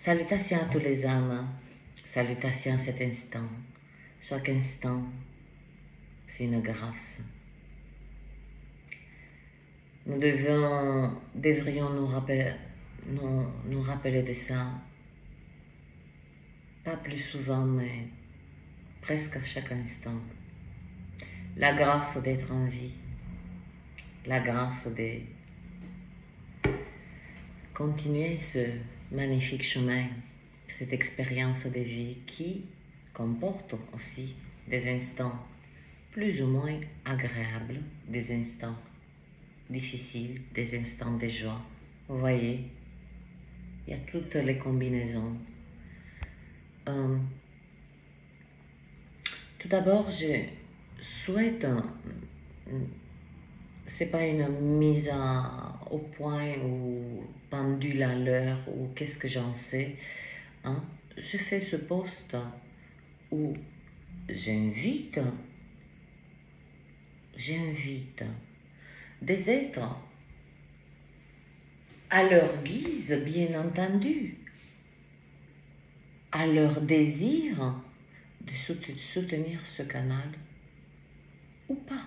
Salutations à tous les âmes, salutations à cet instant. Chaque instant, c'est une grâce. Nous devrions nous rappeler de ça, pas plus souvent, mais presque à chaque instant. La grâce d'être en vie, la grâce de continuer ce magnifique chemin, cette expérience de vie qui comporte aussi des instants plus ou moins agréables, des instants difficiles, des instants de joie. Vous voyez, il y a toutes les combinaisons. Tout d'abord, je souhaite, c'est pas une mise au point ou pendule à l'heure ou qu'est-ce que j'en sais. Je fais ce post où j'invite des êtres à leur guise, bien entendu, à leur désir de soutenir ce canal ou pas.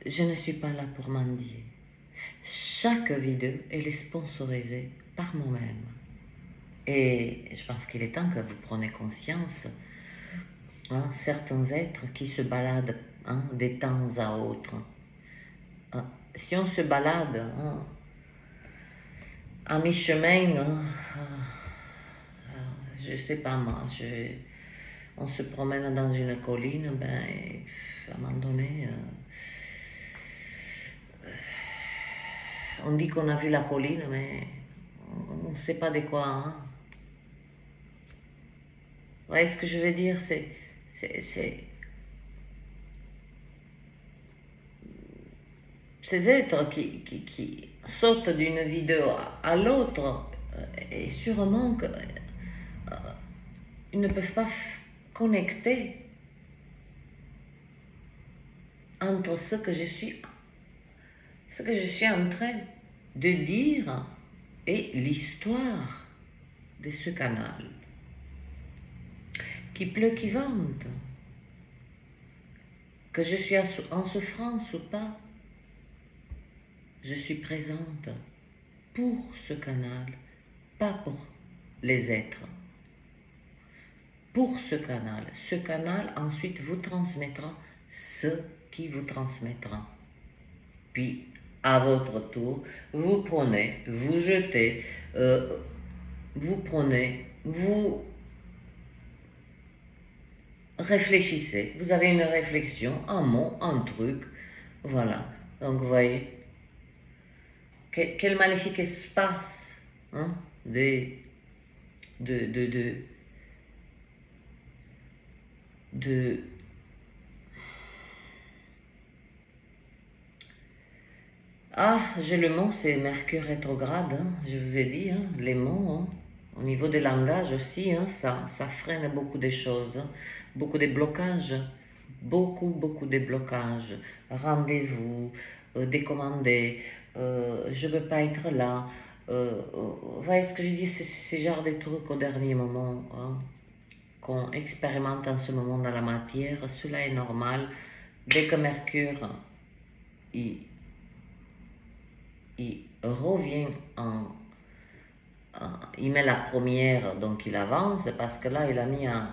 Je ne suis pas là pour mendier. Chaque vidéo, elle est sponsorisée par moi-même. Et je pense qu'il est temps que vous preniez conscience, certains êtres qui se baladent de temps à autre. Si on se balade à mi-chemin, je sais pas moi, on se promène dans une colline, à un moment donné, on dit qu'on a vu la colline, mais on ne sait pas de quoi. Vous voyez ce que je veux dire? C'est ces êtres qui sautent d'une vidéo à l'autre, et sûrement qu'ils ne peuvent pas connecter entre ce que je suis en train de dire et l'histoire de ce canal. Qu'il pleut, qu'il vente, que je suis en souffrance ou pas, je suis présente pour ce canal, pas pour les êtres. Pour ce canal ensuite vous transmettra ce qui vous transmettra. Puis, à votre tour, vous prenez, vous jetez, vous réfléchissez. Vous avez une réflexion, un mot, un truc. Voilà. Donc, vous voyez, quel magnifique espace j'ai le mot, c'est Mercure rétrograde, je vous ai dit, les mots, au niveau des langages aussi, ça freine beaucoup de choses, beaucoup de blocages, beaucoup de blocages, rendez-vous, décommandé, je ne veux pas être là, vous voyez ce que je dis, c'est ce genre de trucs au dernier moment, qu'on expérimente en ce moment dans la matière. Cela est normal. Dès que Mercure il revient il met la première, donc il avance, parce que là il a mis en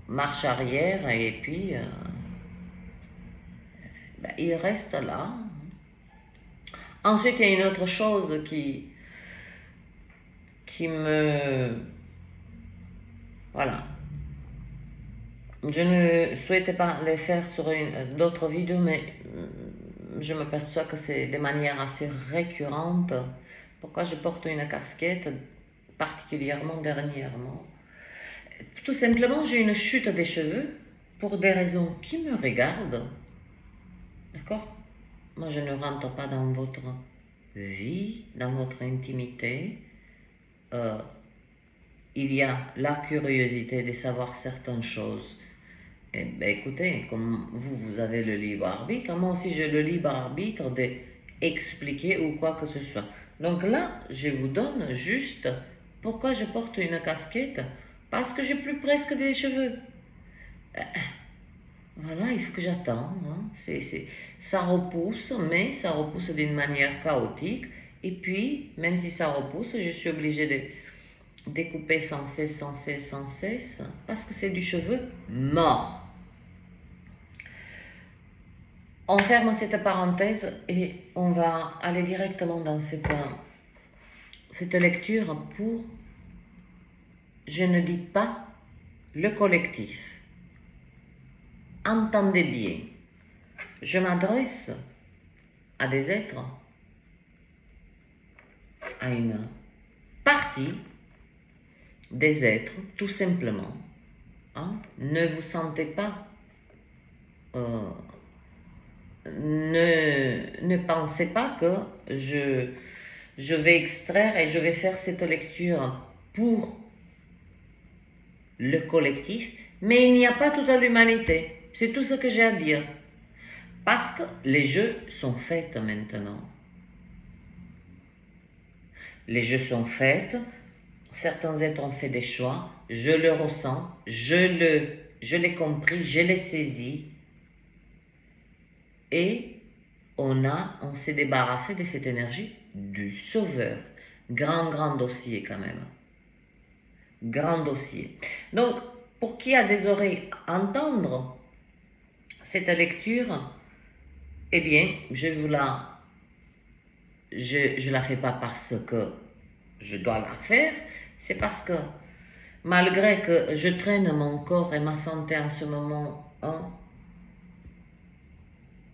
marche arrière et puis il reste là. Ensuite il y a une autre chose qui me... Voilà. Je ne souhaitais pas les faire sur d'autres vidéos, mais je me perçois que c'est de manière assez récurrente. Pourquoi je porte une casquette, particulièrement dernièrement? Tout simplement, j'ai une chute des cheveux pour des raisons qui me regardent. D'accord? Moi, je ne rentre pas dans votre vie, dans votre intimité. Il y a la curiosité de savoir certaines choses. Eh bien, écoutez, comme vous avez le libre arbitre, moi aussi j'ai le libre arbitre d'expliquer ou quoi que ce soit. Donc là, je vous donne juste pourquoi je porte une casquette. Parce que j'ai plus presque des cheveux. Voilà, il faut que j'attende. Hein. Ça repousse, mais ça repousse d'une manière chaotique. Et puis, même si ça repousse, je suis obligée de découper sans cesse, sans cesse, sans cesse, parce que c'est du cheveu mort. On ferme cette parenthèse et on va aller directement dans cette lecture pour, je ne dis pas le collectif. Entendez bien, je m'adresse à des êtres, à une partie des êtres, tout simplement. Hein? Ne vous sentez pas, ne pensez pas que je vais extraire et je vais faire cette lecture pour le collectif, mais il n'y a pas toute l'humanité. C'est tout ce que j'ai à dire. Parce que les jeux sont faits maintenant. Les jeux sont faits. Certains êtres ont fait des choix. Je le ressens. Je l'ai compris. Je l'ai saisi. Et on s'est débarrassé de cette énergie du sauveur. Grand dossier quand même. Grand dossier. Donc, pour qui a des oreilles à entendre cette lecture, eh bien, je la fais pas parce que je dois la faire, c'est parce que malgré que je traîne mon corps et ma santé en ce moment, hein,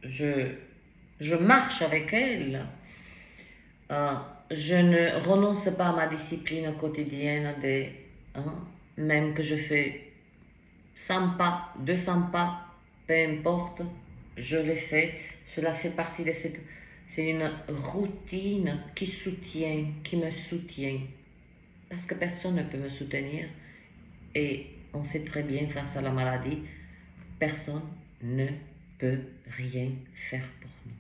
je marche avec elle, je ne renonce pas à ma discipline quotidienne, même que je fais 100 pas, 200 pas, peu importe, je l'ai fait. Cela fait partie de cette... C'est une routine qui me soutient. Parce que personne ne peut me soutenir. Et on sait très bien, face à la maladie, personne ne peut rien faire pour nous.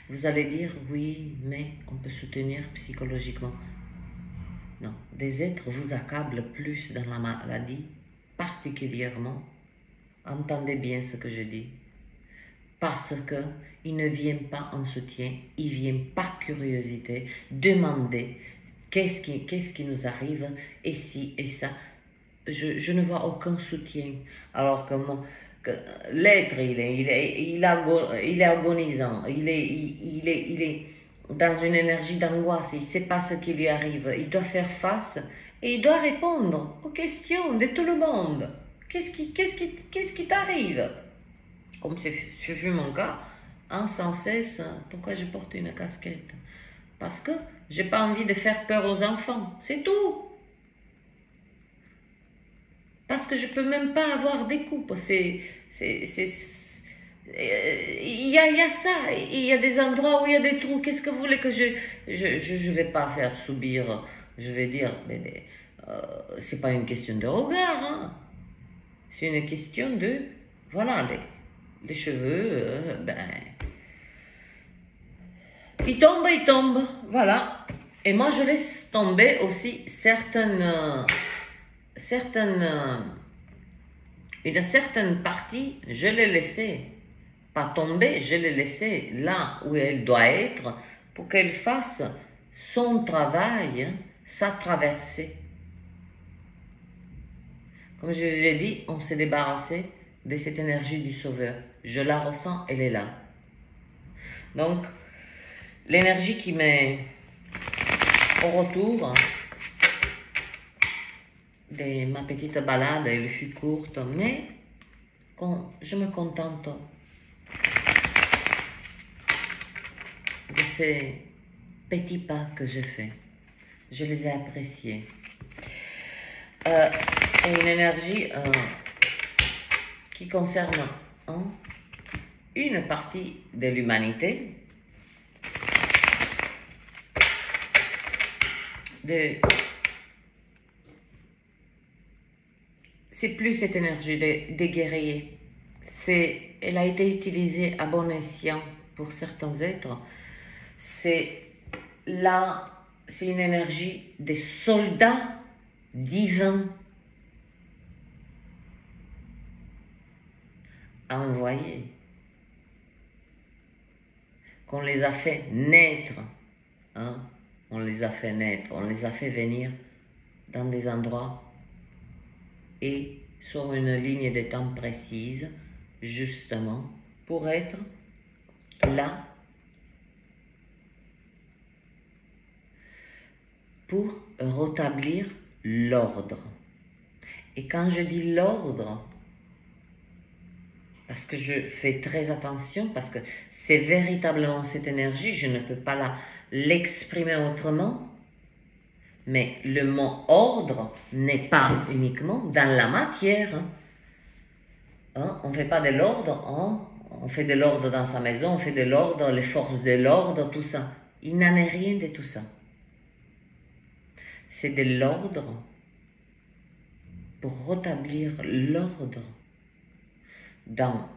Vous allez dire, oui, mais on peut soutenir psychologiquement. Non, des êtres vous accablent plus dans la maladie, particulièrement. Entendez bien ce que je dis. Parce qu'ils ne viennent pas en soutien, ils viennent par curiosité demander qu'est-ce qui nous arrive, et ci et ça. Je ne vois aucun soutien. Alors que l'être, il est agonisant, il est dans une énergie d'angoisse, il ne sait pas ce qui lui arrive, il doit faire face et il doit répondre aux questions de tout le monde. Qu'est-ce qui t'arrive? Comme ce fut mon cas, sans cesse, pourquoi je porte une casquette? Parce que j'ai pas envie de faire peur aux enfants, c'est tout. Parce que je peux même pas avoir des coupes, il y a ça, il y a des endroits où il y a des trous. Qu'est-ce que vous voulez que je vais pas faire subir, je vais dire, c'est pas une question de regard, hein. C'est une question de, voilà, les cheveux, ils tombent, voilà. Et moi, je laisse tomber aussi une certaine partie, je l'ai laissée, pas tomber, je l'ai laissée là où elle doit être pour qu'elle fasse son travail, sa traversée. Comme je vous ai dit, on s'est débarrassé de cette énergie du sauveur. Je la ressens, elle est là. Donc, l'énergie qui m'est au retour de ma petite balade, elle fut courte, mais je me contente de ces petits pas que j'ai faits. Je les ai appréciés. Et une énergie qui concerne une partie de l'humanité, c'est plus cette énergie des guerriers. Elle a été utilisée à bon escient pour certains êtres, c'est là, c'est une énergie des soldats divins envoyés, qu'on les a fait naître, hein? On les a fait naître, on les a fait venir dans des endroits et sur une ligne de temps précise, justement, pour être là, pour rétablir l'ordre. Et quand je dis l'ordre, parce que je fais très attention, parce que c'est véritablement cette énergie, je ne peux pas l'exprimer autrement, mais le mot ordre n'est pas uniquement dans la matière. Hein? On ne fait pas de l'ordre, hein? On fait de l'ordre dans sa maison, on fait de l'ordre, les forces de l'ordre, tout ça. Il n'en est rien de tout ça. C'est de l'ordre pour rétablir l'ordre dans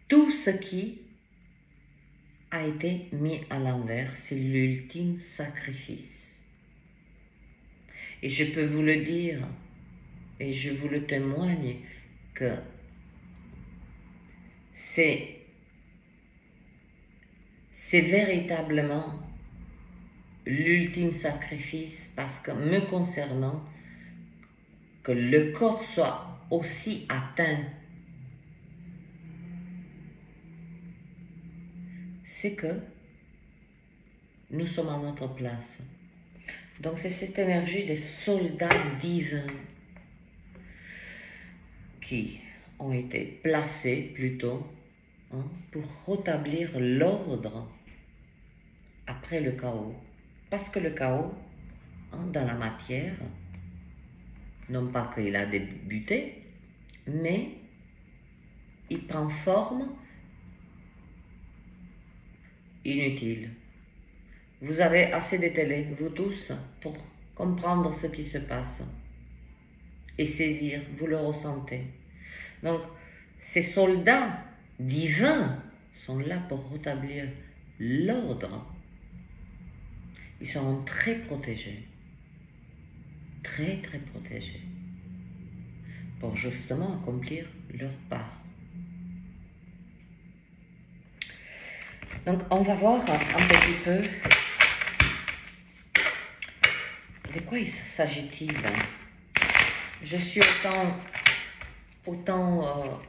tout ce qui a été mis à l'envers. C'est l'ultime sacrifice. Et je peux vous le dire, et je vous le témoigne, que c'est véritablement l'ultime sacrifice, parce que me concernant, que le corps soit aussi atteint, c'est que nous sommes à notre place. Donc c'est cette énergie des soldats divins qui ont été placés plutôt, hein, pour rétablir l'ordre après le chaos. Parce que le chaos, hein, dans la matière, non pas qu'il a débuté, mais il prend forme inutile. Vous avez assez de télé, vous tous, pour comprendre ce qui se passe et saisir, vous le ressentez. Donc, ces soldats divins sont là pour rétablir l'ordre. Ils seront très protégés, très très protégés, pour justement accomplir leur part. Donc, on va voir un petit peu de quoi il s'agit-il. Je suis autant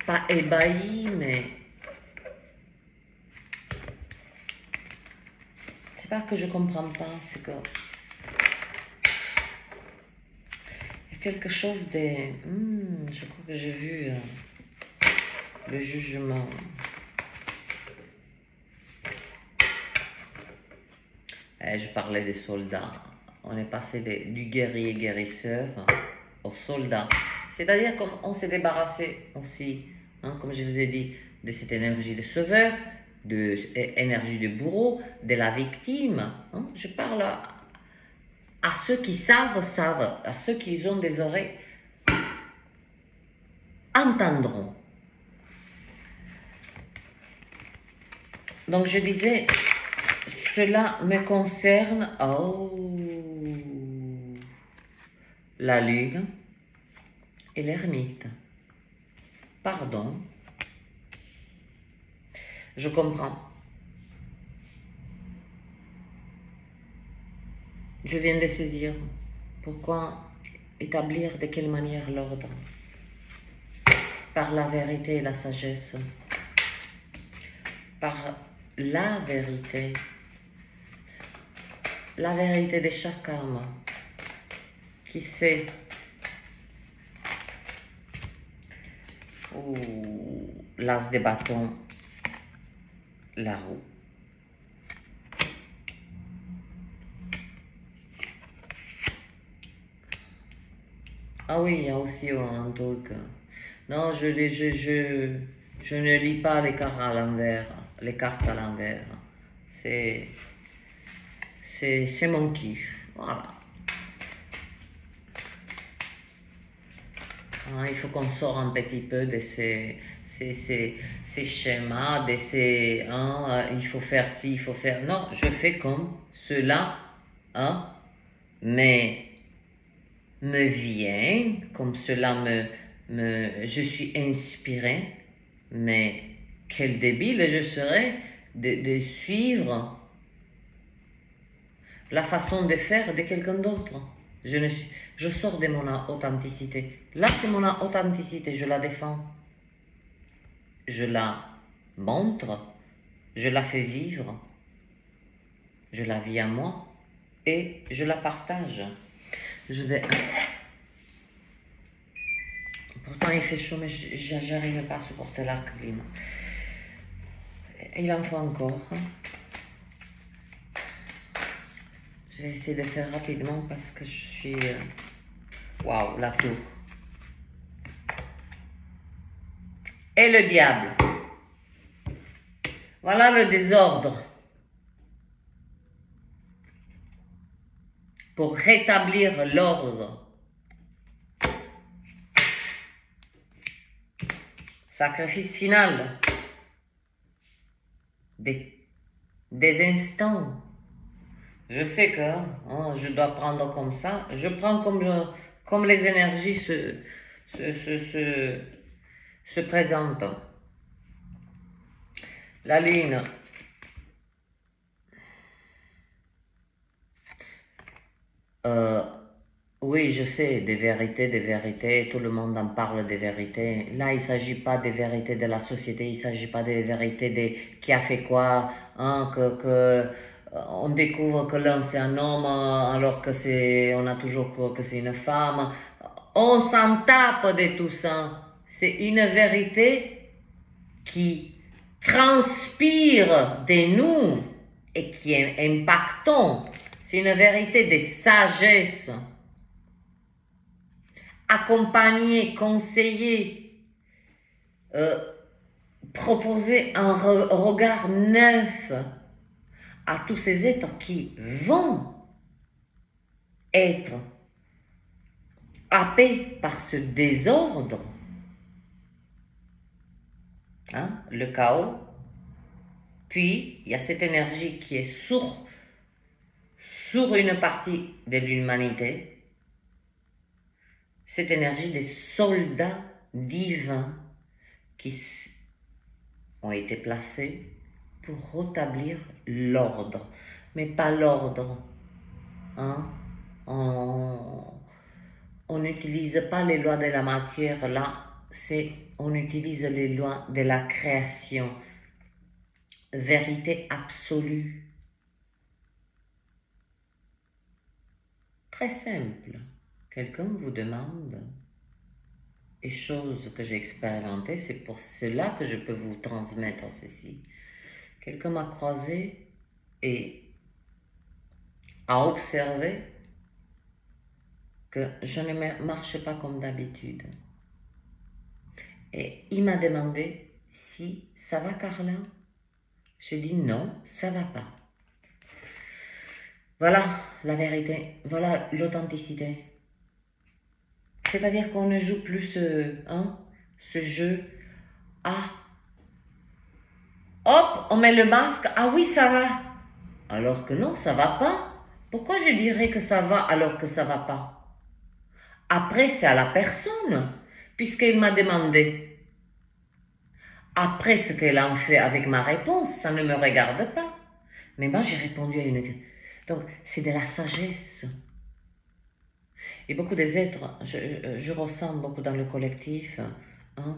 pas ébahie, mais c'est pas que je comprends pas, c'est que il y a quelque chose de... je crois que j'ai vu le jugement. Je parlais des soldats. On est passé du guerrier guérisseur au soldat. C'est-à-dire qu'on s'est débarrassé aussi, hein, comme je vous ai dit, de cette énergie de sauveur, de énergie de bourreau, de la victime. Hein. Je parle à ceux qui savent, à ceux qui ont des oreilles, entendront. Donc je disais, cela me concerne, la lune et l'ermite. Pardon, je comprends. Je viens de saisir pourquoi établir de quelle manière l'ordre. Par la vérité et la sagesse. Par la vérité. La vérité de chaque âme qui sait où l'as de bâton, la roue. Ah oui, il y a aussi un truc. Non, je ne lis pas les cartes à l'envers. Les cartes à l'envers. C'est mon kiff. Voilà. Hein, il faut qu'on sorte un petit peu de ces schémas, de ces... Hein, il faut faire ci, il faut faire... Non, je fais comme cela, hein, mais me vient, comme cela je suis inspiré, mais quel débile je serais de suivre la façon de faire de quelqu'un d'autre. Je sors de mon authenticité. Là, c'est mon authenticité, je la défends. Je la montre, je la fais vivre, je la vis à moi et je la partage. Je vais... Pourtant, il fait chaud, mais j'arrive pas à supporter la clim. Il en faut encore. Je vais essayer de faire rapidement parce que je suis... Waouh, la tour. Et le diable. Voilà le désordre. Pour rétablir l'ordre. Sacrifice final. Des instants. Je sais que hein, je dois prendre comme ça. Je prends comme les énergies se présentent. La lune. Oui, je sais, des vérités, tout le monde en parle des vérités. Là, il ne s'agit pas des vérités de la société, il ne s'agit pas des vérités de qui a fait quoi, hein, on découvre que l'un c'est un homme alors que on a toujours cru que c'est une femme. On s'en tape de tout ça. C'est une vérité qui transpire de nous et qui est impactante. C'est une vérité de sagesse. Accompagner, conseiller, proposer un regard neuf à tous ces êtres qui vont être happés par ce désordre, hein, le chaos. Puis, il y a cette énergie qui est sur une partie de l'humanité, cette énergie des soldats divins qui ont été placés pour rétablir l'ordre, mais pas l'ordre. Hein? On n'utilise pas les lois de la matière là, on utilise les lois de la création. Vérité absolue. Très simple. Quelqu'un vous demande, et chose que j'ai expérimentée, c'est pour cela que je peux vous transmettre ceci. Quelqu'un m'a croisé et a observé que je ne marchais pas comme d'habitude. Et il m'a demandé si ça va, Carla. J'ai dit non, ça va pas. Voilà la vérité, voilà l'authenticité. C'est-à-dire qu'on ne joue plus ce jeu. Ah, hop, on met le masque. Ah oui, ça va. Alors que non, ça va pas. Pourquoi je dirais que ça va alors que ça va pas? Après, c'est à la personne, puisqu'elle m'a demandé. Après ce qu'elle en fait avec ma réponse, ça ne me regarde pas. Mais moi, j'ai répondu à une... Donc, c'est de la sagesse. Et beaucoup des êtres, je ressens beaucoup dans le collectif, hein,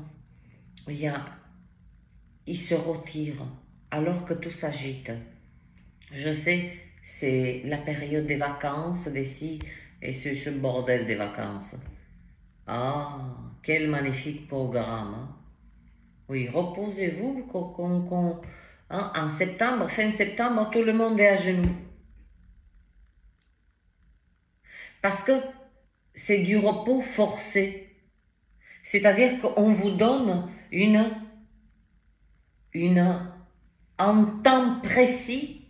ils se retirent alors que tout s'agite. Je sais, c'est la période des vacances d'ici et c'est ce bordel des vacances. Ah, quel magnifique programme. Hein. Oui, reposez-vous hein, en septembre, fin septembre, tout le monde est à genoux. Parce que c'est du repos forcé. C'est-à-dire qu'on vous donne un temps précis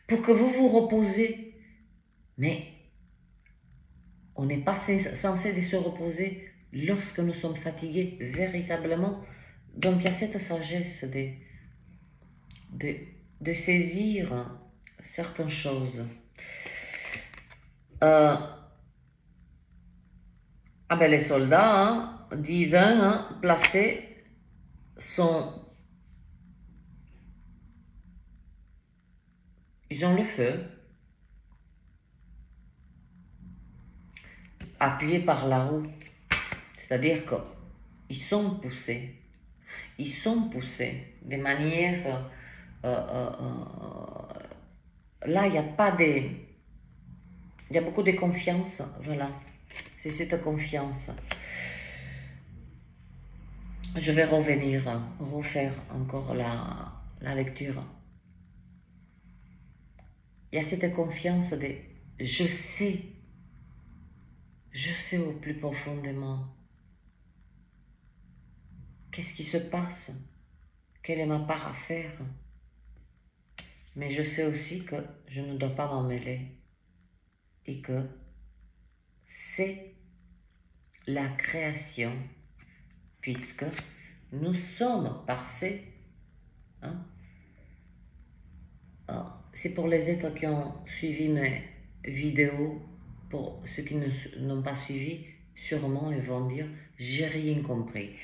pour que vous vous reposez. Mais on n'est pas censé de se reposer lorsque nous sommes fatigués, véritablement. Donc il y a cette sagesse de saisir certaines choses. Ah ben les soldats divins placés ils ont le feu, appuyé par la roue. C'est-à-dire qu'ils sont poussés. Ils sont poussés de manière... là, il n'y a pas de... Il y a beaucoup de confiance, voilà. C'est cette confiance. Je vais refaire encore la lecture. Il y a cette confiance de je sais au plus profondément qu'est-ce qui se passe, quelle est ma part à faire. Mais je sais aussi que je ne dois pas m'en mêler et que c'est la création, puisque nous sommes passés. C'est pour les êtres qui ont suivi mes vidéos. Pour ceux qui n'ont pas suivi, sûrement ils vont dire j'ai rien compris.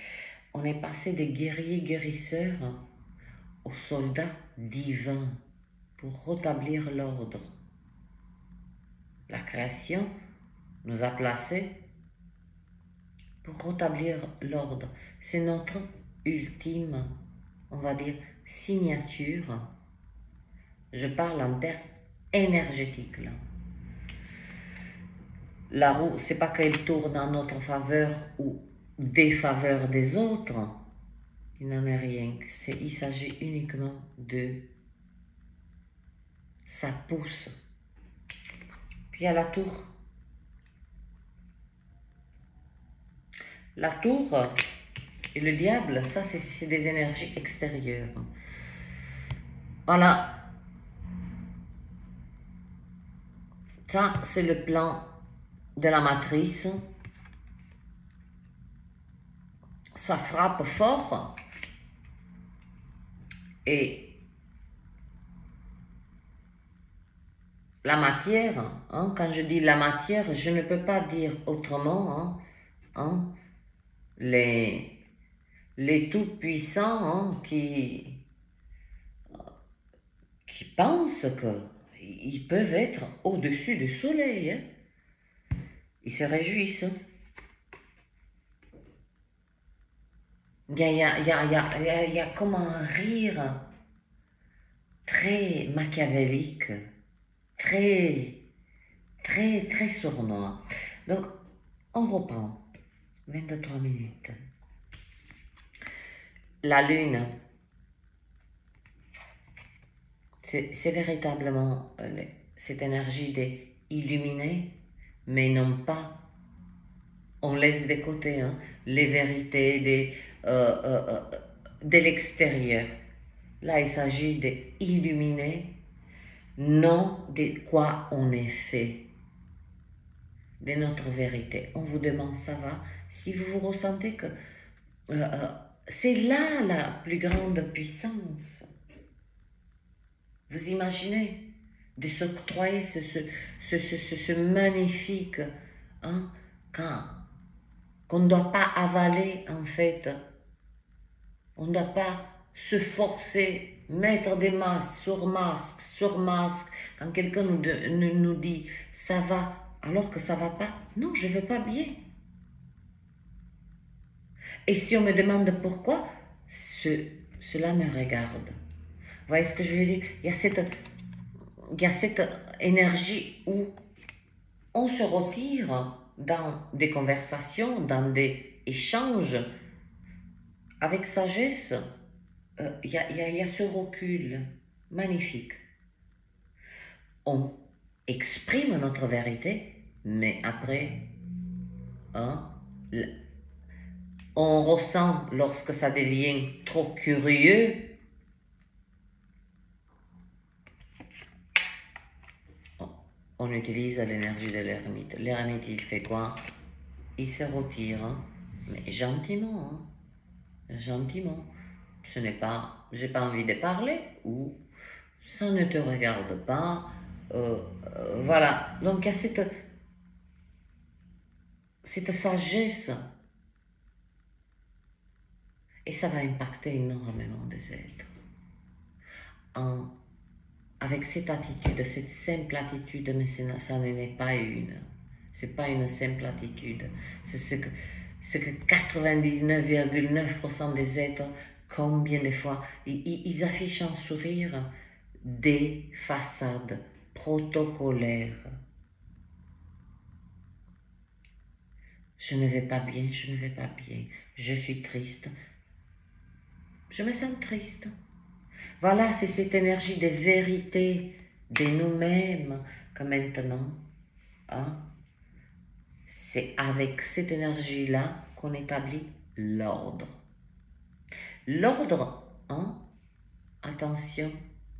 On est passé des guerriers guérisseurs aux soldats divins pour rétablir l'ordre. La création nous a placés pour rétablir l'ordre. C'est notre ultime, on va dire, signature. Je parle en termes énergétiques là. La roue, c'est pas qu'elle tourne en notre faveur ou défaveur des autres. Il n'en est rien. Il s'agit uniquement de ça pousse. Puis il y a la tour. La tour et le diable, ça c'est des énergies extérieures. Voilà. Ça c'est le plan de la matrice. Ça frappe fort. Et la matière, quand je dis la matière, je ne peux pas dire autrement, les tout-puissants qui pensent qu'ils peuvent être au-dessus du soleil. Ils se réjouissent. Il y a comme un rire très machiavélique, très sournois. Donc, on reprend. 23 minutes. La lune, c'est véritablement cette énergie d'illuminer, mais non pas, on laisse de côté les vérités de l'extérieur. Là, il s'agit d'illuminer, non de quoi on est fait, de notre vérité. On vous demande, ça va? Si vous ressentez que c'est là la plus grande puissance. Vous imaginez de s'octroyer ce magnifique, qu'on ne doit pas avaler en fait. On ne doit pas se forcer, mettre des masques sur masques. Quand quelqu'un nous dit ça va, alors que ça va pas, non, je ne vais pas bien. Et si on me demande pourquoi, cela me regarde. Vous voyez ce que je veux dire? Il y a cette énergie où on se retire dans des conversations, dans des échanges avec sagesse. Il y a ce recul magnifique. On exprime notre vérité, mais après, on ressent lorsque ça devient trop curieux. On utilise l'énergie de l'ermite. L'ermite, il fait quoi? Il se retire mais gentiment, hein, gentiment. Ce n'est pas, j'ai pas envie de parler, ou ça ne te regarde pas. Voilà. Donc il y a cette sagesse. Et ça va impacter énormément des êtres. Avec cette attitude, cette simple attitude, mais ça n'en est pas une. C'est pas une simple attitude. C'est ce que 99,9% des êtres, combien de fois, ils affichent un sourire des façades protocolaires. Je ne vais pas bien, je ne vais pas bien. Je suis triste. Je me sens triste. Voilà, c'est cette énergie de vérité de nous-mêmes que maintenant, hein, c'est avec cette énergie-là qu'on établit l'ordre. L'ordre, hein, attention,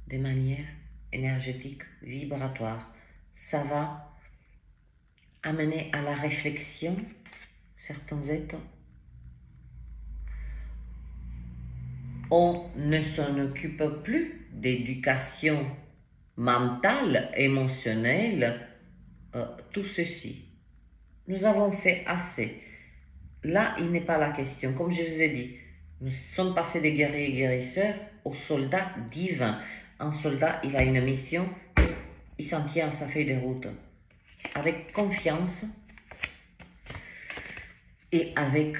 de manière énergétique, vibratoire, ça va amener à la réflexion certains êtres. On ne s'en occupe plus d'éducation mentale, émotionnelle, tout ceci. Nous avons fait assez. Là, il n'est pas la question. Comme je vous ai dit, nous sommes passés des guerriers et guérisseurs aux soldats divins. Un soldat, il a une mission, il s'en tient à sa feuille de route. Avec confiance et avec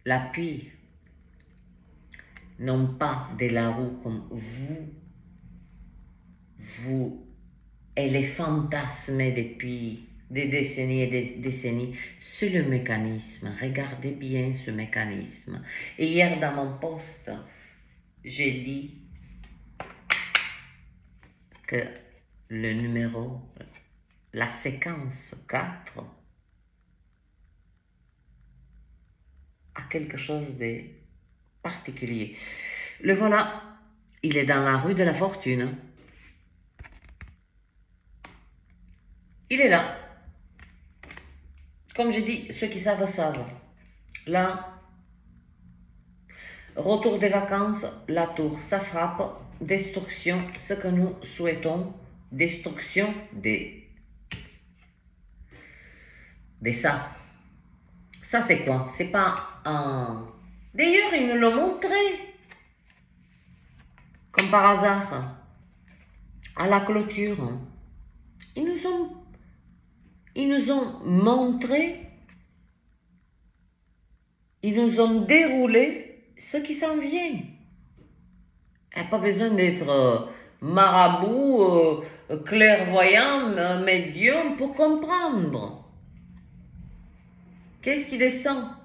l'appui, non pas de la roue comme vous, elle est fantasmée depuis des décennies et des décennies. C'est le mécanisme. Regardez bien ce mécanisme. Et hier, dans mon post, j'ai dit que le numéro, la séquence 4, a quelque chose de particulier. Le voilà, il est dans la rue de la fortune. Il est là. Comme je dis, ceux qui savent, savent. Là, retour des vacances, la tour, ça frappe, destruction, ce que nous souhaitons, destruction des ça. Ça, c'est quoi? C'est pas un... D'ailleurs, ils nous l'ont montré, comme par hasard, à la clôture. Ils nous ont montré, ils nous ont déroulé ce qui s'en vient. Il n'y a pas besoin d'être marabout, clairvoyant, médium pour comprendre. Qu'est-ce qui descend?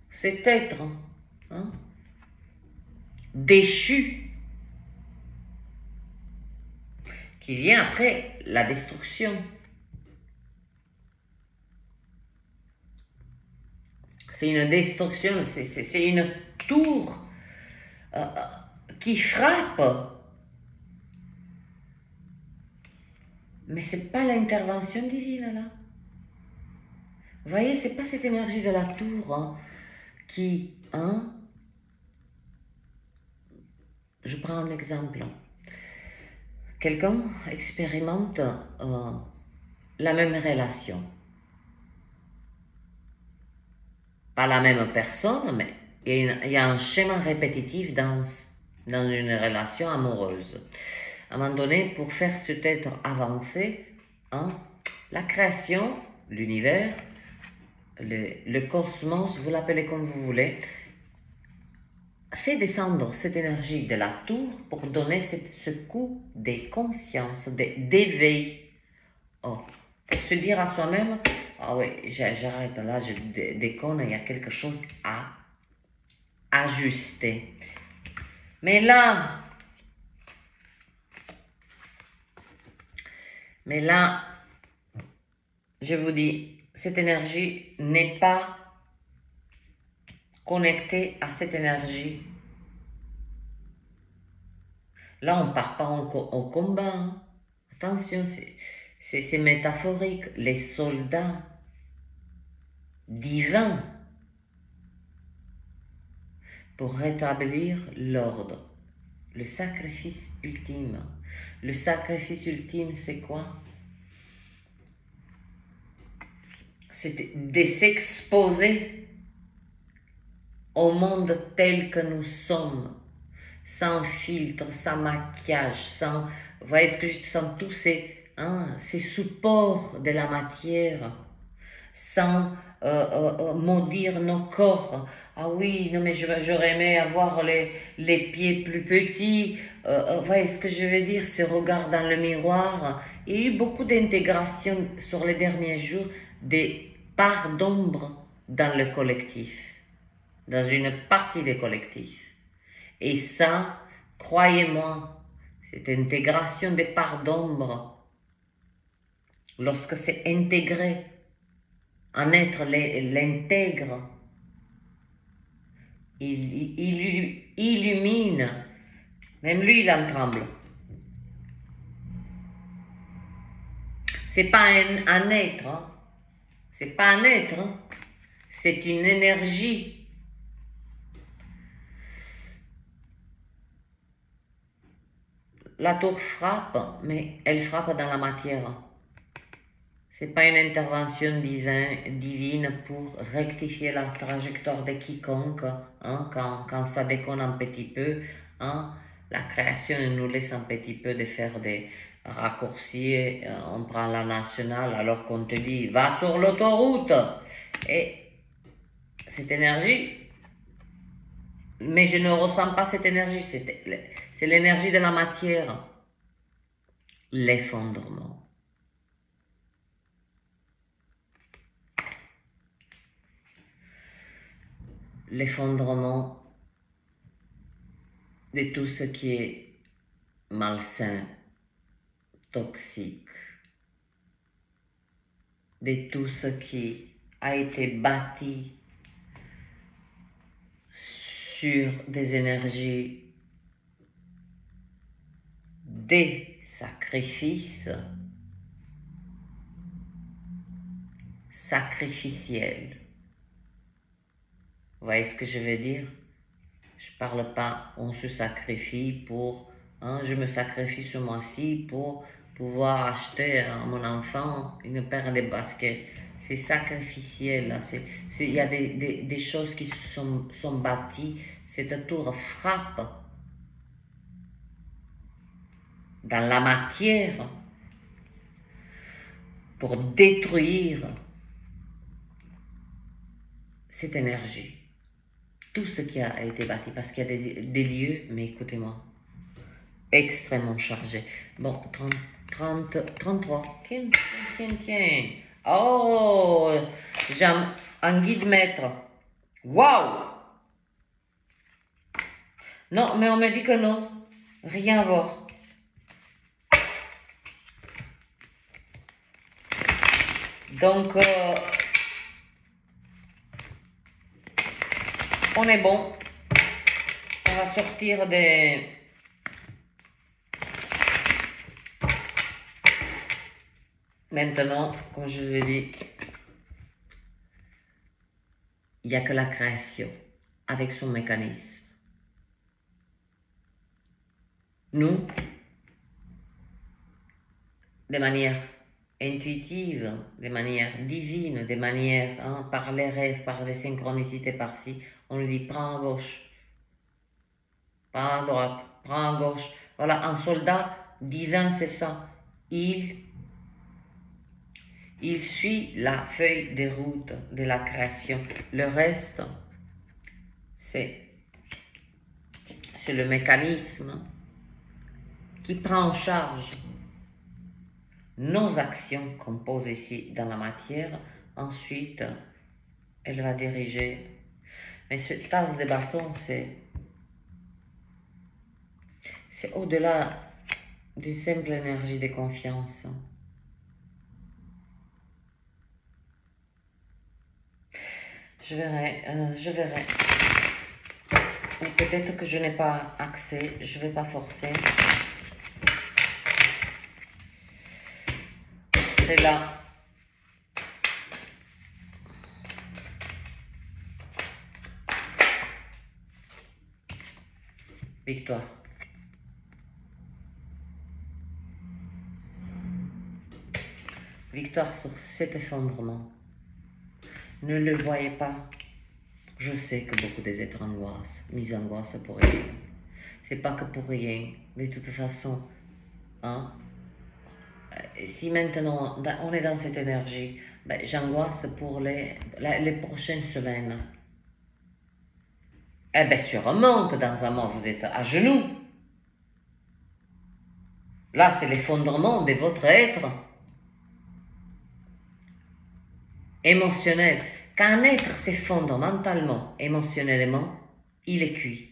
Cet être, hein, déchu, qui vient après la destruction. C'est une destruction, c'est une tour qui frappe. Mais ce n'est pas l'intervention divine, là. Vous voyez, ce n'est pas cette énergie de la tour, hein, qui... Hein, je prends un exemple. Quelqu'un expérimente la même relation. Pas la même personne, mais il y a un schéma répétitif dans une relation amoureuse. À un moment donné, pour faire cet être avancer, hein, la création, l'univers, le cosmos, vous l'appelez comme vous voulez, fait descendre cette énergie de la tour pour donner ce coup de conscience, d'éveil. Oh, pour se dire à soi-même, ah oui, j'arrête là, je déconne, il y a quelque chose à ajuster. Mais là, je vous dis, cette énergie n'est pas connectée à cette énergie. Là, on ne part pas au combat. Hein. Attention, c'est métaphorique. Les soldats, divin pour rétablir l'ordre. Le sacrifice ultime. Le sacrifice ultime, c'est quoi? C'est de s'exposer au monde tel que nous sommes, sans filtre, sans maquillage, sans... Vous voyez ce que je sens, tous ces supports de la matière, sans maudire nos corps. Ah oui, non mais j'aurais aimé avoir les pieds plus petits. Vous voyez ce que je veux dire, ce regard dans le miroir. Il y a eu beaucoup d'intégration sur les derniers jours, des parts d'ombre dans le collectif, dans une partie des collectifs. Et ça, croyez-moi, cette intégration des parts d'ombre, lorsque c'est intégré, un être l'intègre, il illumine, même lui il en tremble. C'est pas un être, hein. C'est pas un être, hein. C'est une énergie. La tour frappe, mais elle frappe dans la matière. C'est pas une intervention divine pour rectifier la trajectoire de quiconque, hein, quand ça déconne un petit peu, hein, la création nous laisse un petit peu de faire des raccourcis, on prend la nationale alors qu'on te dit va sur l'autoroute, et cette énergie, mais je ne ressens pas cette énergie, c'est l'énergie de la matière, l'effondrement. L'effondrement de tout ce qui est malsain, toxique, de tout ce qui a été bâti sur des énergies des sacrifices sacrificiels. Vous voyez ce que je veux dire? Je ne parle pas, on se sacrifie pour, hein, je me sacrifie ce mois-ci pour pouvoir acheter à mon enfant une paire de baskets. C'est sacrificiel, il y a des choses qui sont bâties. Cette tour frappe dans la matière pour détruire cette énergie. Tout ce qui a été bâti, parce qu'il y a des lieux, mais écoutez-moi, extrêmement chargés. Bon, 33. Tiens. Oh, j'ai un guide maître. Waouh! Non, mais on me dit que non. Rien à voir. Donc, on est bon. On va sortir des... Maintenant, comme je vous ai dit, il n'y a que la création avec son mécanisme. Nous, de manière intuitive, de manière divine, de manière, hein, par les rêves, par des synchronicités par-ci, on lui dit prends à gauche, prends à droite, prends à gauche. Voilà, un soldat divin, c'est ça. Il suit la feuille de route de la création. Le reste, c'est le mécanisme qui prend en charge nos actions qu'on pose ici dans la matière. Ensuite, elle va diriger. Mais cette tasse de bâton, c'est au-delà d'une simple énergie de confiance. Je verrai. Ou peut-être que je n'ai pas accès, je ne vais pas forcer. C'est là. Victoire. Victoire sur cet effondrement. Ne le voyez pas. Je sais que beaucoup des êtres angoissent, mis angoisse pour rien. C'est pas que pour rien. De toute façon, hein, si maintenant on est dans cette énergie, ben, j'angoisse pour les prochaines semaines. Eh bien, sûrement que dans un mois, vous êtes à genoux. Là, c'est l'effondrement de votre être émotionnel. Quand un être s'effondre mentalement, émotionnellement, il est cuit.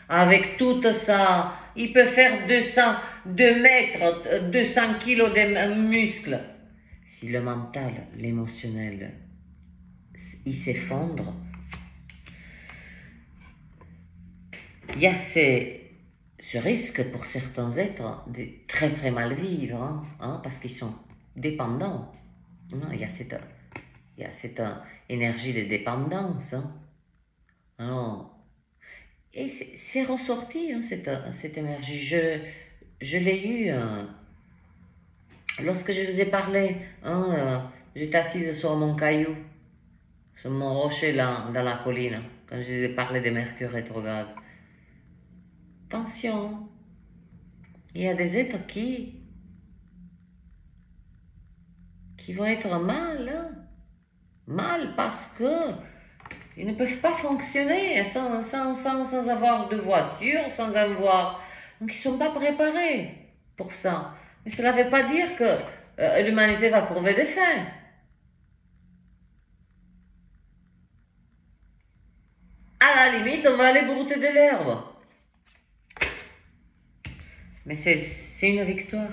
Avec tout ça, il peut faire 2 mètres, 200 kilos de muscles. Si le mental, l'émotionnel, il s'effondre, il y a ce risque pour certains êtres de très très mal vivre, parce qu'ils sont dépendants. Il y a cette énergie de dépendance. Alors, et c'est ressorti, cette énergie. Je l'ai eu lorsque je vous ai parlé. J'étais assise sur mon caillou, sur mon rocher là, dans la colline, quand je vous ai parlé de Mercure rétrograde. Attention, il y a des êtres qui vont être mal parce que ils ne peuvent pas fonctionner sans avoir de voiture, sans avoir... Donc ils ne sont pas préparés pour ça. Mais cela ne veut pas dire que l'humanité va crever de faim. À la limite, on va aller brouter de l'herbe. Mais c'est une victoire.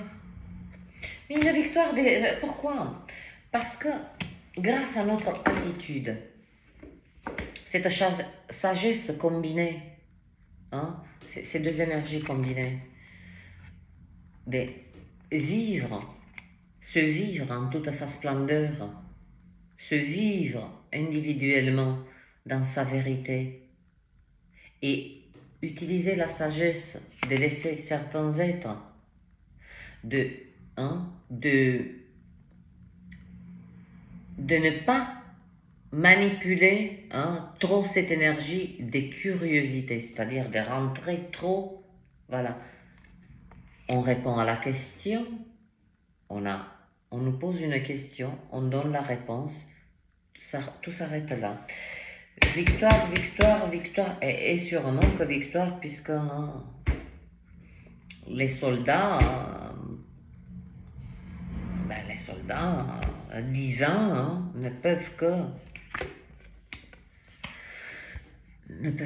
Une victoire, pourquoi? Parce que grâce à notre attitude, cette sagesse combinée, ces deux énergies combinées, de se vivre en toute sa splendeur, se vivre individuellement dans sa vérité et utiliser la sagesse de laisser certains êtres de ne pas manipuler trop cette énergie de curiosité, c'est-à-dire de rentrer trop, voilà. On répond à la question, on nous pose une question, on donne la réponse, tout s'arrête là. Victoire, victoire, victoire, et sûrement que victoire, puisque les soldats, divins ne peuvent que ils ne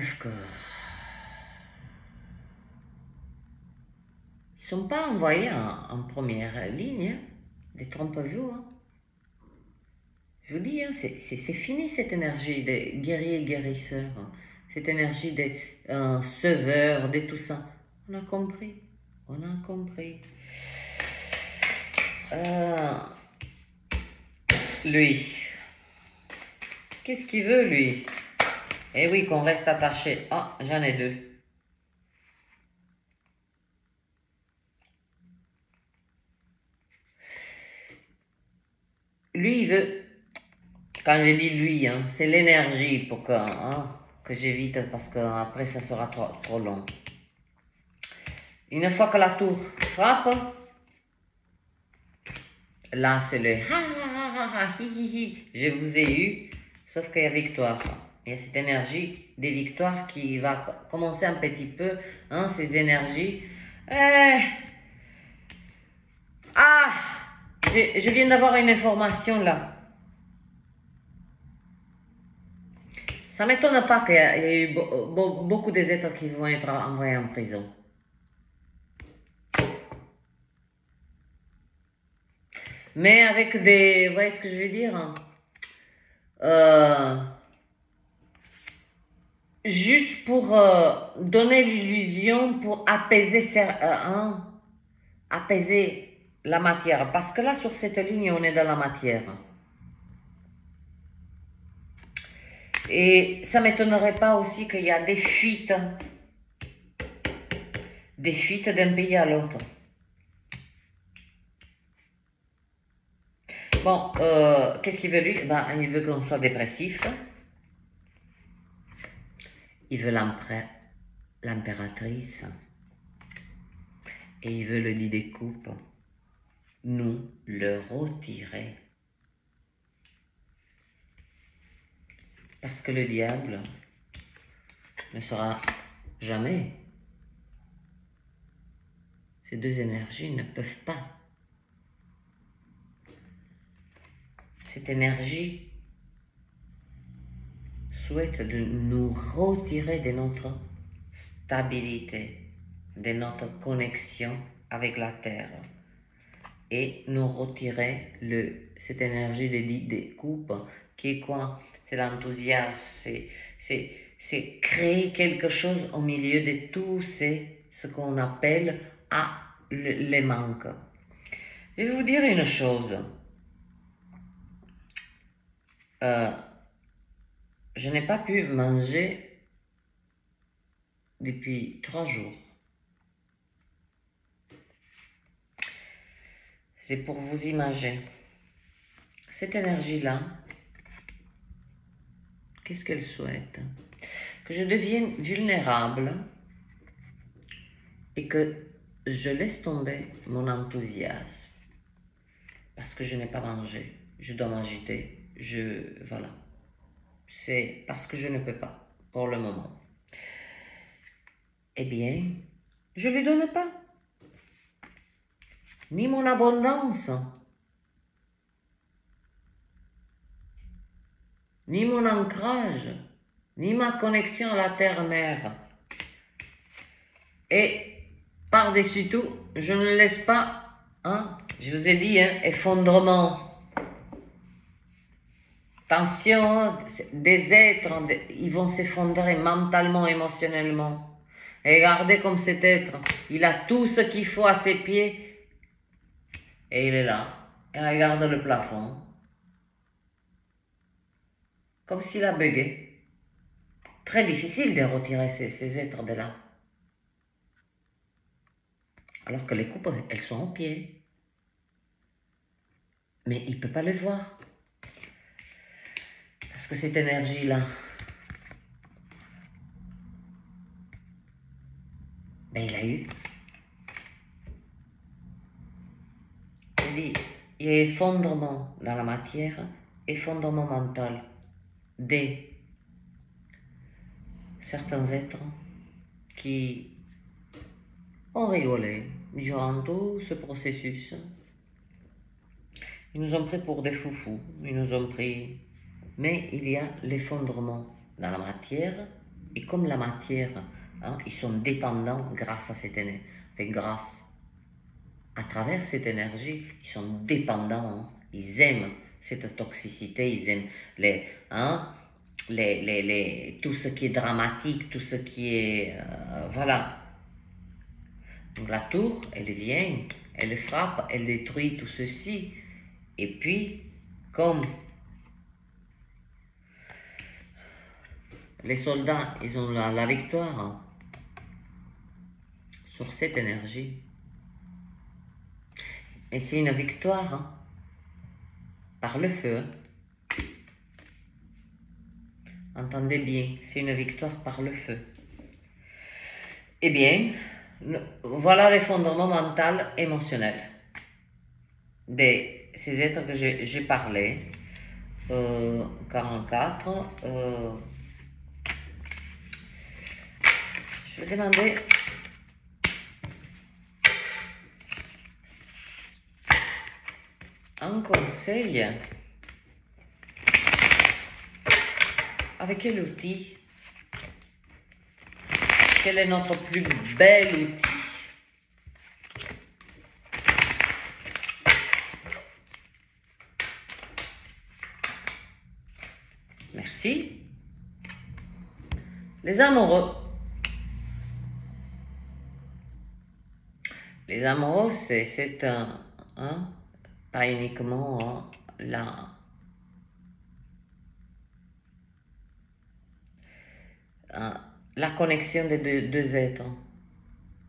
sont pas envoyés en première ligne, détrompez-vous. Je vous dis, c'est fini cette énergie des guerriers et guérisseurs, cette énergie des sauveurs, de tout ça. On a compris. Lui, qu'est-ce qu'il veut, lui? Eh oui, qu'on reste attaché. Ah, j'en ai 2. Lui, il veut... Quand je dis lui, c'est l'énergie pour que j'évite, parce qu'après ça sera trop long. Une fois que la tour frappe, là c'est le ha ha ha ha hi hi hi, je vous ai eu, sauf qu'il y a victoire. Il y a cette énergie des victoires qui va commencer un petit peu, ces énergies. Je viens d'avoir une information là. Ça ne m'étonne pas qu'il y ait eu beaucoup des êtres qui vont être envoyés en prison. Mais avec des... Vous voyez ce que je veux dire? Juste pour donner l'illusion, pour apaiser la matière. Parce que là, sur cette ligne, on est dans la matière. Et ça ne m'étonnerait pas aussi qu'il y a des fuites des fuites d'un pays à l'autre. Bon, qu'est-ce qu'il veut lui? Ben, il veut qu'on soit dépressif. Il veut l'impératrice. Et il veut le dit des coupes. Nous le retirer. Parce que le diable ne sera jamais. Ces deux énergies ne peuvent pas. Cette énergie souhaite de nous retirer de notre stabilité, de notre connexion avec la Terre et nous retirer cette énergie des coupes qui est quoi? C'est l'enthousiasme, c'est créer quelque chose au milieu de tout ce qu'on appelle les manques. Je vais vous dire une chose. Je n'ai pas pu manger depuis 3 jours. C'est pour vous imaginer. Cette énergie-là, qu'est-ce qu'elle souhaite? Que je devienne vulnérable et que je laisse tomber mon enthousiasme. Parce que je n'ai pas mangé. Je dois m'agiter. Voilà. C'est parce que je ne peux pas, pour le moment. Eh bien, je ne lui donne pas. Ni mon abondance, ni mon ancrage, ni ma connexion à la terre-mère. Et par-dessus tout, je ne laisse pas, je vous ai dit, effondrement. Attention, des êtres, ils vont s'effondrer mentalement, émotionnellement. Et regardez comme cet être, il a tout ce qu'il faut à ses pieds. Et il est là, et regarde le plafond. Comme s'il a bugué. Très difficile de retirer ces êtres de là. Alors que les coupes, elles sont au pied. Mais il ne peut pas le voir. Parce que cette énergie-là, ben il a eu. Il dit, il y a effondrement dans la matière, effondrement mental des certains êtres qui ont rigolé durant tout ce processus. Ils nous ont pris pour des foufous, ils nous ont pris... Mais il y a l'effondrement dans la matière, et comme la matière, ils sont dépendants grâce à cette énergie, grâce à travers cette énergie, ils sont dépendants, ils aiment cette toxicité, ils aiment tout ce qui est dramatique, tout ce qui est... voilà. Donc la tour, elle vient, elle frappe, elle détruit tout ceci. Et puis, comme les soldats, ils ont la victoire sur cette énergie. Et c'est une victoire par le feu. Entendez bien, c'est une victoire par le feu. Eh bien, voilà l'effondrement mental émotionnel de ces êtres que j'ai parlé. 44. Je vais demander un conseil. Avec quel outil? Quel est notre plus bel outil? Merci. Les amoureux. Les amoureux, c'est pas uniquement la connexion des deux êtres,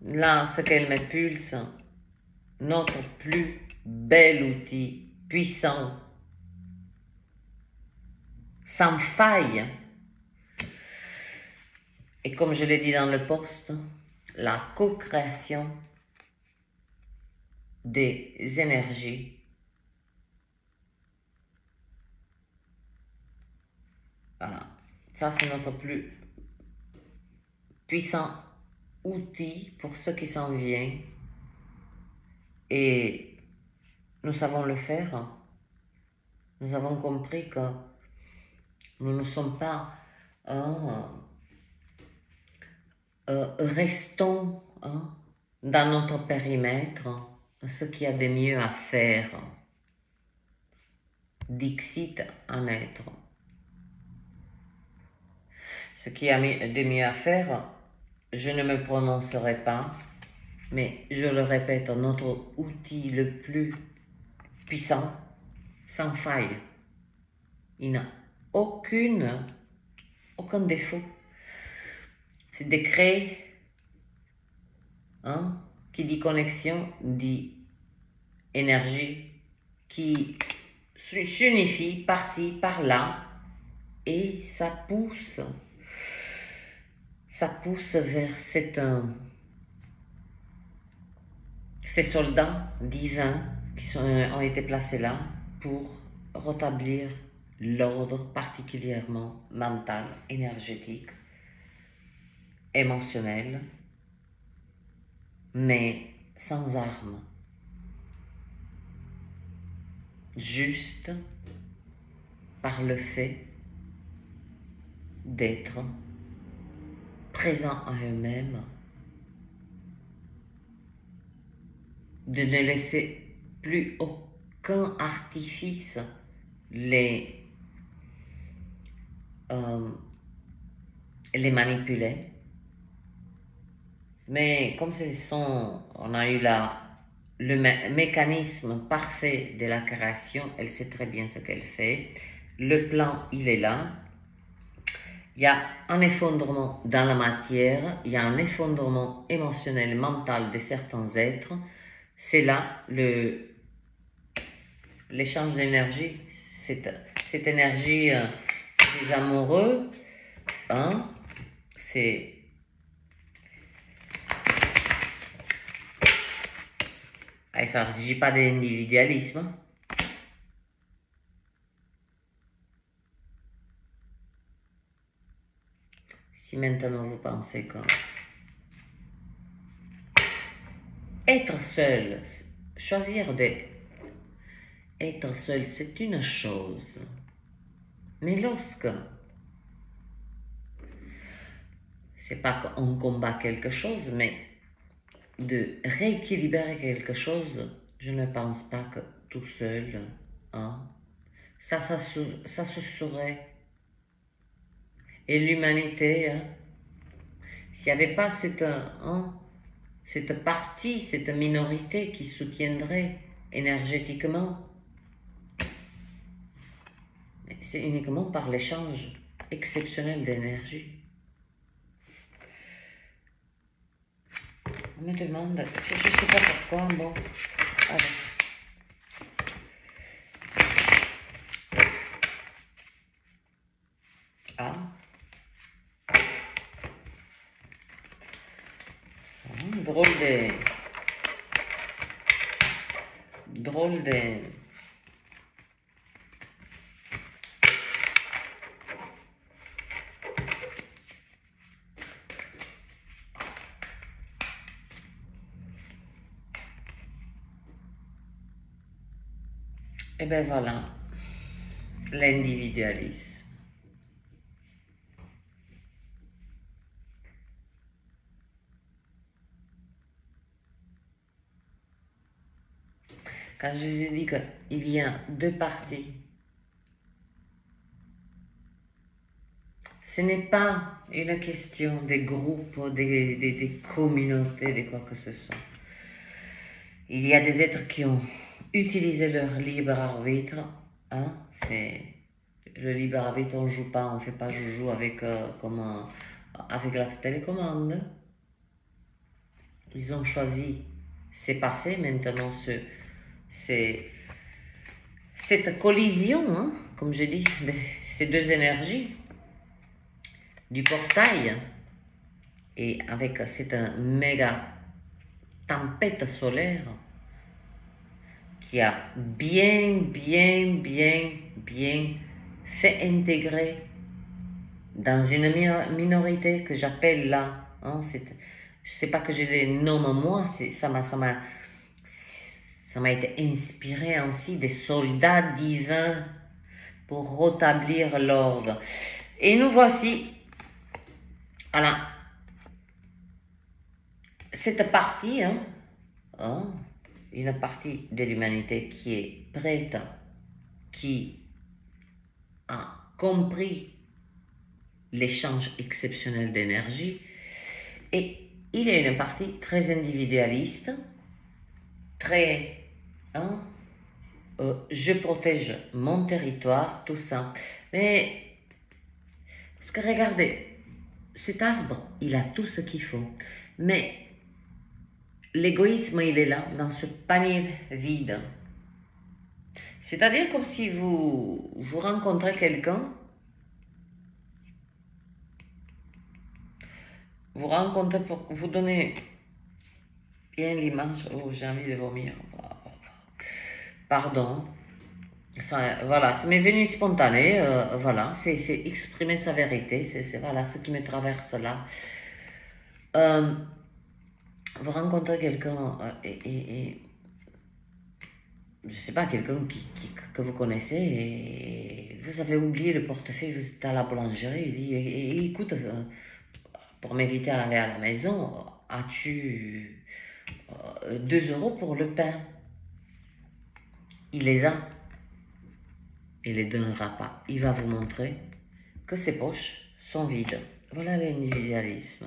Là, ce qu'elle me pulse, notre plus bel outil, puissant, sans faille. Et comme je l'ai dit dans le post, la co-création des énergies. Voilà. Ça, c'est notre plus puissant outil pour ce qui s'en vient. Et nous savons le faire. Nous avons compris que nous ne sommes pas restons dans notre périmètre ce qu'il y a de mieux à faire. Dixit un être. Ce qu'il y a de mieux à faire, je ne me prononcerai pas, mais je le répète, notre outil le plus puissant, sans faille. Il n'a aucun défaut. C'est de créer, qui dit connexion, dit énergie, qui s'unifie par-ci, par-là, et ça pousse vers ces soldats divins qui ont été placés là pour rétablir l'ordre particulièrement mental, énergétique, émotionnel, mais sans armes. Juste par le fait d'être présents à eux-mêmes, de ne laisser plus aucun artifice les manipuler. Mais comme on a eu le mécanisme parfait de la création, elle sait très bien ce qu'elle fait. Le plan, il est là. Il y a un effondrement dans la matière, il y a un effondrement émotionnel, mental de certains êtres. C'est là l'échange d'énergie, cette énergie des amoureux, c'est... ça ne s'agit pas d'individualisme. Si maintenant vous pensez que être seul, choisir d'être seul, c'est une chose. Mais lorsque c'est pas qu'on combat quelque chose, mais de rééquilibrer quelque chose, je ne pense pas que tout seul, ça se saurait. Et l'humanité, s'il n'y avait pas cette partie, cette minorité qui soutiendrait énergétiquement, c'est uniquement par l'échange exceptionnel d'énergie. On me demande, je ne sais pas pourquoi, bon, allez. Drôle de... Et ben voilà, l'individualisme. Quand je vous ai dit qu'il y a deux parties, ce n'est pas une question des groupes, des communautés, de quoi que ce soit. Il y a des êtres qui ont utilisé leur libre arbitre. C'est le libre arbitre, on ne joue pas, on ne fait pas joujou avec la télécommande. ils ont choisi, c'est passé maintenant, cette collision, hein, comme je dis, de ces deux énergies, du portail, et avec cette méga tempête solaire qui a bien fait intégrer dans une minorité que j'appelle là, hein, je sais pas que je les nomme moi, ça m'a été inspiré ainsi des soldats divins pour rétablir l'ordre. Et nous voici, voilà, cette partie, une partie de l'humanité qui est prête, qui a compris l'échange exceptionnel d'énergie, et il y a une partie très individualiste, très je protège mon territoire, tout ça. Mais parce que regardez, cet arbre, il a tout ce qu'il faut, mais l'égoïsme, il est là, dans ce panier vide. C'est-à-dire comme si vous rencontrez quelqu'un, vous rencontrez pour vous donner bien l'image. Oh, j'ai envie de vomir. Pardon. Ça, voilà, ça m'est venu spontané. Voilà, c'est exprimer sa vérité. C'est voilà ce qui me traverse là. Vous rencontrez quelqu'un et je sais pas, quelqu'un que vous connaissez et vous avez oublié le portefeuille, vous êtes à la boulangerie, il dit écoute, pour m'inviter à aller à la maison, as-tu 2 € pour le pain? Il les a, il les donnera pas, il va vous montrer que ses poches sont vides. Voilà l'individualisme.